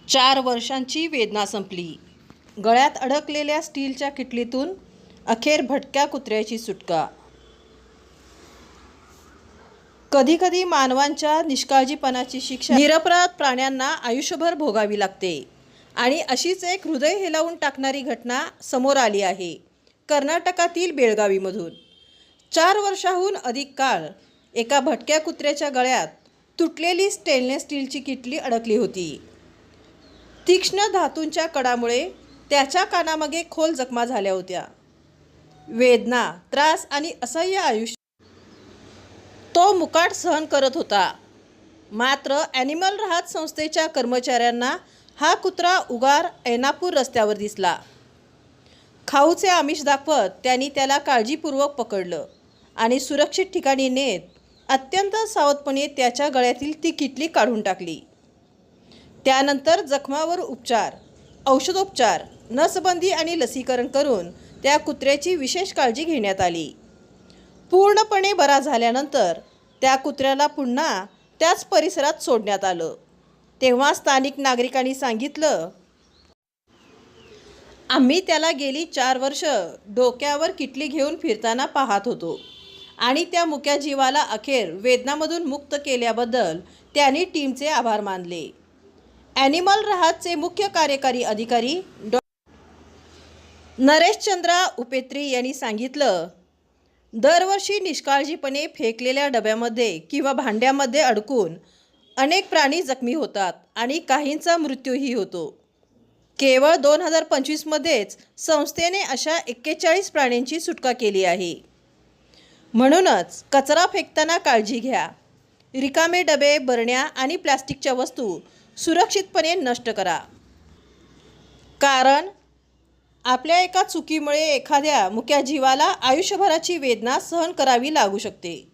4 वर्षांची वेदना संपली. गळ्यात अडकलेल्या स्टीलच्या किटलीतून अखेर भटक्या कुत्र्याची सुटका. कधीकधी मानवांच्या निष्काळजीपणाची शिक्षा निरपराध प्राण्यांना आयुष्यभर भोगावी लागते. आणि अशीच एक हृदय हेलावून टाकणारी घटना समोर आली आहे कर्नाटकातील बेळगावीमधून. 4 वर्षाहून अधिक काळ एका भटक्या कुत्र्याच्या गळ्यात तुटलेली स्टेनलेस स्टीलची किटली अडकली होती. तीक्ष्ण धातूंच्या कडामुळे त्याच्या कानामागे खोल जखमा झाल्या होत्या. वेदना, त्रास आणि असह्य आयुष्य तो मुकाट सहन करत होता. मात्र ॲनिमल राहत संस्थेच्या कर्मचाऱ्यांना हा कुत्रा उगार ऐनापूर रस्त्यावर दिसला. खाऊचे आमिष दाखवत त्यांनी त्याला काळजीपूर्वक पकडलं आणि सुरक्षित ठिकाणी नेत अत्यंत सावधपणे त्याच्या गळ्यातील ती किटली काढून टाकली. त्यानंतर जखमावर उपचार, औषधोपचार, नसबंदी आणि लसीकरण करून त्या कुत्र्याची विशेष काळजी घेण्यात आली. पूर्णपणे बरा झाल्यानंतर त्या कुत्र्याला पुन्हा त्याच परिसरात सोडण्यात आलं. तेव्हा स्थानिक नागरिकांनी सांगितलं, आम्ही त्याला गेली 4 वर्ष डोक्यावर किटली घेऊन फिरताना पाहत होतो आणि त्या मुक्या जीवाला अखेर वेदनामधून मुक्त केल्याबद्दल त्यांनी टीमचे आभार मानले. ॲनिमल राहतचे मुख्य कार्यकारी अधिकारी नरेशचंद्रा उपेत्री यांनी सांगितलं, दरवर्षी निष्काळजीपणे फेकलेल्या डब्यामध्ये किंवा भांड्यामध्ये अडकून अनेक प्राणी जखमी होतात आणि काहींचा मृत्यूही होतो. केवळ 2025 मध्येच संस्थेने अशा 41 प्राण्यांची सुटका केली आहे. म्हणूनच कचरा फेकताना काळजी घ्या. रिकामे डबे, बरण्या आणि प्लास्टिकच्या वस्तू सुरक्षितपणे नष्ट करा. कारण आपल्या एका चुकीमुळे एखाद्या मुक्या जीवाला आयुष्यभराची वेदना सहन करावी लागू शकते.